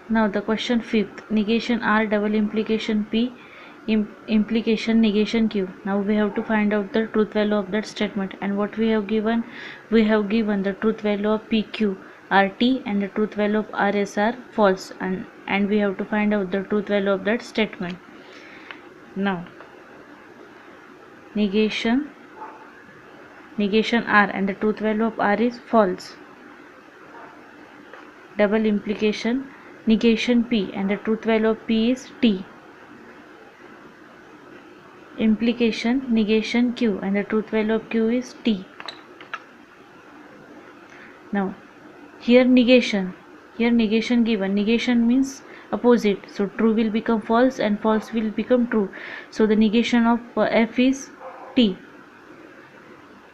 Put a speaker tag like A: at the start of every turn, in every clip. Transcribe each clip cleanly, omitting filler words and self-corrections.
A: Now the question fifth, negation R, double implication P, implication negation Q. Now we have to find out the truth value of that statement, and what we have given the truth value of PQ are T and the truth value of RS are false, and we have to find out the truth value of that statement. Now negation R and the truth value of R is false. Double implication negation P and the truth value of P is T. Implication negation Q and the truth value of Q is T. Now here negation given. Negation means opposite, so true will become false and false will become true. So the negation of F is T.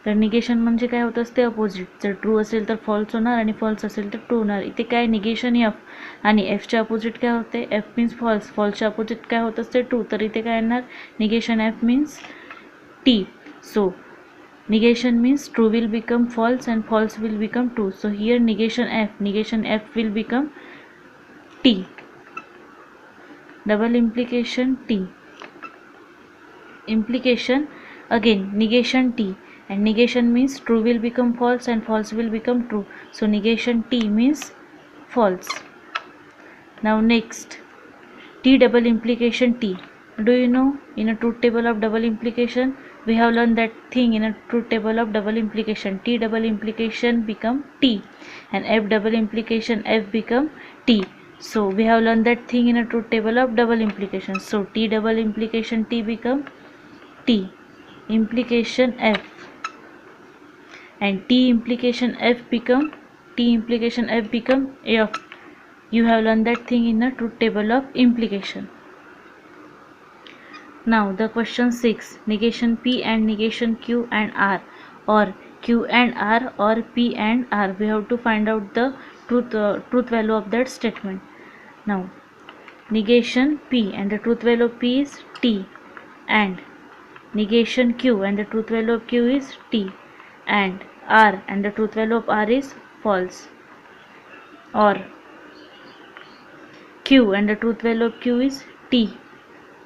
A: तर negation म्हणजे काय होत असते, opposite. जर true असेल तर false होणार आणि फॉल्स असेल तर ट्रू होणार. इथे काय निगेशन एफ आणि एफच्या अपोजिट काय होते, एफ मीन्स फॉल्स, फॉल्सच्या अपोजिट काय होत असते, ट्रू. तर इथे काय येणार, negation F means T. So negation means true will become false and false will become true. So here negation f will become T. Double implication T. Implication again negation T, and negation means true will become false and false will become true. So negation T means false. Now next, T double implication T. Do you know, in a truth table of double implication we have learned that thing. In a truth table of double implication, T double implication become T and F double implication F become T. So we have learned that thing in a truth table of double implication. So T double implication T become T implication F and T implication F become F. You have learned that thing in a truth table of implication. Now the question 6, negation P and negation Q and R, or Q and R, or P and R. We have to find out the truth value of that statement. Now negation P and the truth value of P is T, and negation Q and the truth value of Q is T, and R and the truth value of R is false, or Q and the truth value of Q is T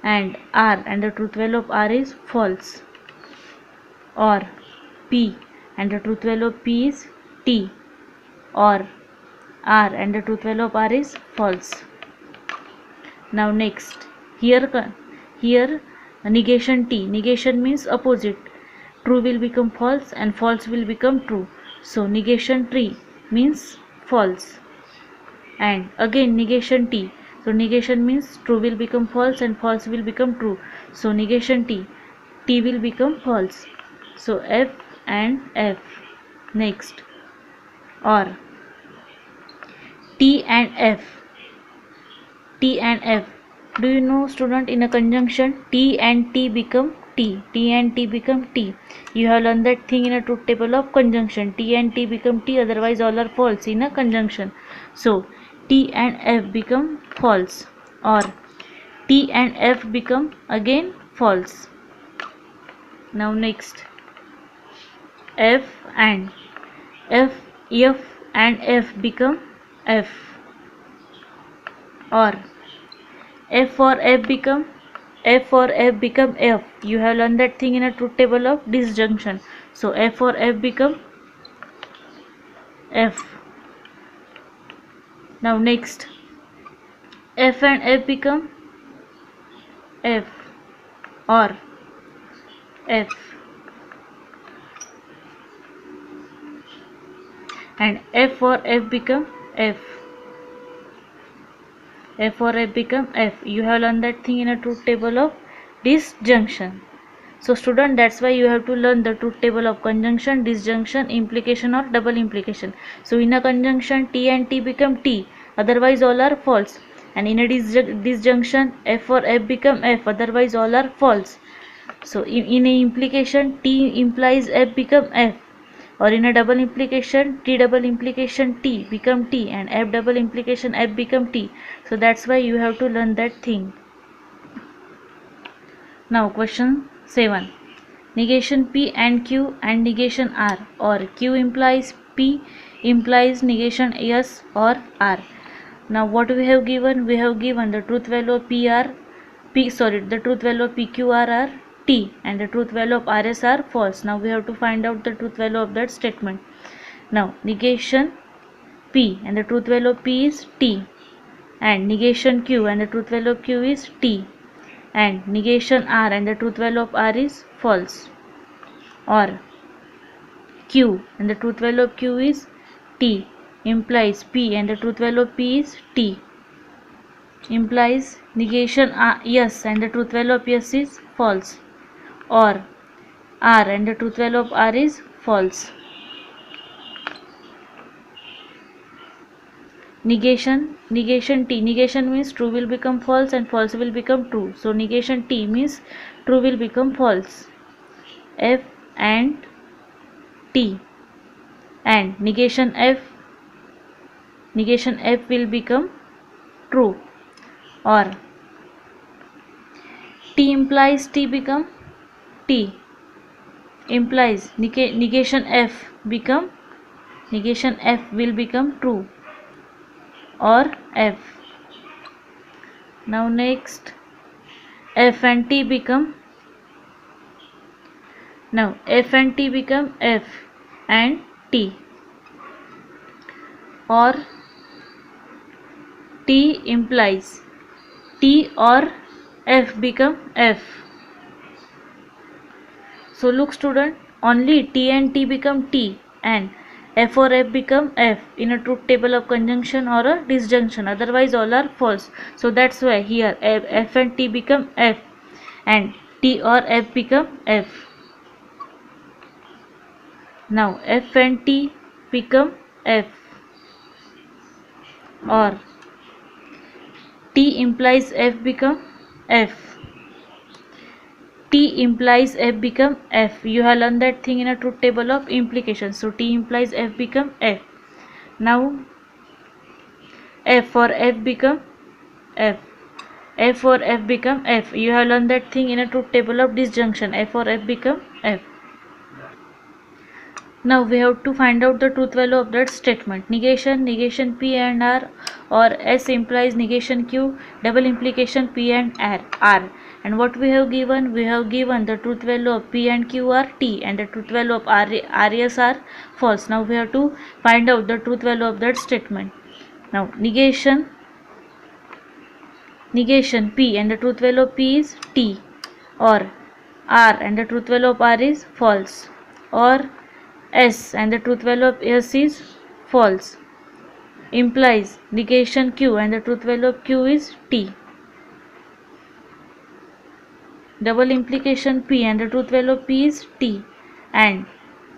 A: and R and the truth value of R is false, or P and the truth value of P is T, or R and the truth value of R is false. Now next, here negation T. Negation means opposite, true will become false and false will become true. So negation T means false, and again negation T. So negation means true will become false and false will become true. So negation T will become false. So F and F. Next, or T and F. Do you know, student, in a conjunction T and T become T. You have learned that thing in a truth table of conjunction. T and T become T, otherwise all are false in a conjunction. So T and F become false, or T and F become again false. Now next, F and F become F, or F or F become F. You have learned that thing in a truth table of disjunction. So F or F become F. Now next, F and F become F, or F, and F or F become F. You have learned that thing in a truth table of disjunction. So student, that's why you have to learn the truth table of conjunction, disjunction, implication or double implication. So in a conjunction T and T become T, otherwise all are false, and in a disjunction F or F become F, otherwise all are false. So in a implication T implies F become F, or in a double implication T double implication T become T and F double implication F become T. So that's why you have to learn that thing. Now question 7, negation P and Q and negation R, or Q implies P implies negation S or R. Now what we have given? We have given the truth value of the truth value of PQR are T and the truth value of RS are false. Now we have to find out the truth value of that statement. Now negation P and the truth value of P is T, and negation Q and the truth value of Q is T, and negation R and the truth value of R is false, or Q and the truth value of Q is T implies P and the truth value of P is T implies negation yes and the truth value of yes is false, or R and the truth value of R is false. Negation T. Negation means true will become false and false will become true. So negation T means true will become false. F and T, and negation F will become true, or T implies T become T implies negation F will become true, or F. Now next F and T become F and T, or T implies T or F become F. So look student, only T and T become T and F or F become F in a truth table of conjunction or a disjunction, otherwise all are false. So that's why here F and T become F and T or F become F. Now F and T become F, or T implies F become F. T implies F become F. You have learned that thing in a truth table of implication. So T implies F become F. Now F or F become F. F or F become F. You have learned that thing in a truth table of disjunction. F or F become F. Now we have to find out the truth value of that statement. Negation P and R, or S implies negation Q, double implication P and R. And what we have given? We have given the truth value of P and Q are T and the truth value of RS are false. Now we have to find out the truth value of that statement. Now negation P and the truth value of P is T, or R and the truth value of R is false, or S and the truth value of S is false implies negation Q and the truth value of Q is T. Double implication P and the truth value of P is T, and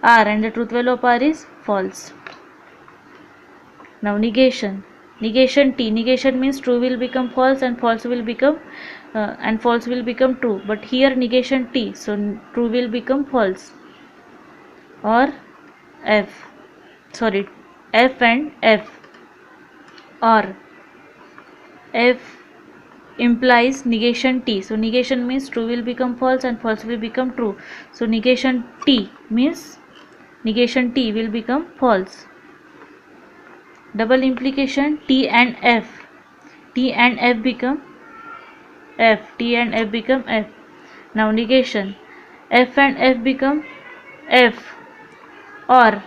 A: R and the truth value of R is false. Now negation T. Negation means true will become false and false will become true. But here negation T, so true will become false, or F and F, or F implies negation T. So negation means true will become false and false will become true. So negation T means negation T will become false. Double implication T and F. T and F become F. T and F become F. Now negation F and F become F, or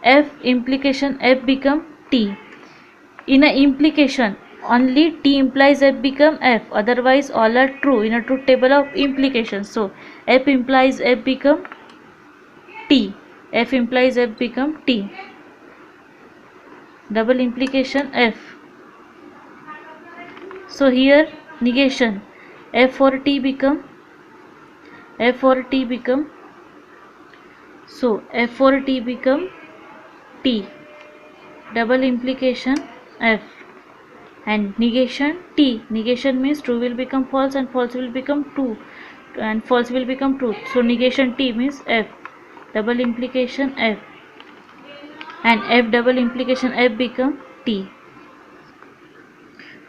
A: F implication F become T. In a implication, only T implies F become F, otherwise all are true in a truth table of implication. So F implies F become T. F implies F become T. Double implication F. So here negation F or T become so F or T become T. Double implication F, and negation T. Negation means true will become false and false will become true, and false will become true. So negation T means F. Double implication F, and F double implication F become T.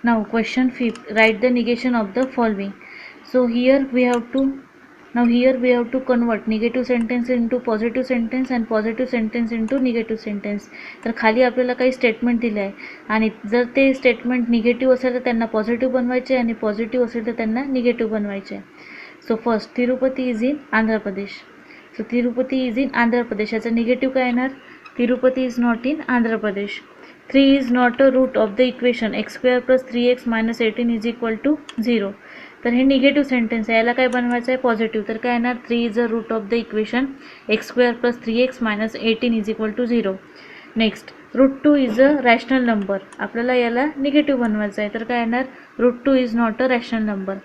A: Now question 5. Write the negation of the following. So here we have to Now here we have to convert negative sentence into positive sentence and positive sentence into negative sentence. तर खाली आपल्याला काही statement दिले आहे आणि जर ते statement negative असेल तर त्यांना पॉझिटिव्ह बनवायचे आणि पॉझिटिव्ह असेल तर त्यांना निगेटिव्ह बनवायचे. So first Tirupati is in Andhra Pradesh. So Tirupati is in Andhra Pradesh, याचा निगेटिव्ह काय येणार? Tirupati is not in Andhra Pradesh. 3 is not a root of the equation x square plus 3x minus 18 is equal to 0. तर हे निगेटिव्ह सेंटेन्स आहे, याला काय बनवायचं आहे? पॉझिटिव्ह. तर काय येणार? 3 is a root of the equation x square plus 3x minus 18 is equal to 0. Next √2 is a rational number, आपल्याला याला निगेटिव्ह बनवायचं आहे. तर काय येणार? √2 is not a rational number.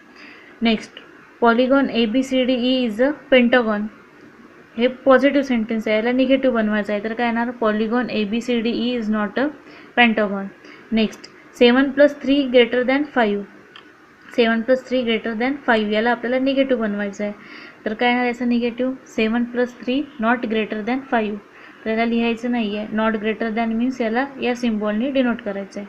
A: Next polygon ABCDE is a pentagon, हे positive sentence आहे, याला निगेटिव्ह बनवायचं आहे. तर काय येणार? Polygon ABCDE is not a pentagon. Next 7 + 3 greater than 5, 7 + 3 greater than 5, याला आपल्याला निगेटिव्ह बनवायचं आहे. तर काय येणार याचा निगेटिव्ह? 7 + 3 not greater than 5. तर याला लिहायचं नाही आहे. नॉट ग्रेटर दॅन मीन्स याला या सिम्बॉलने डिनोट करायचं आहे.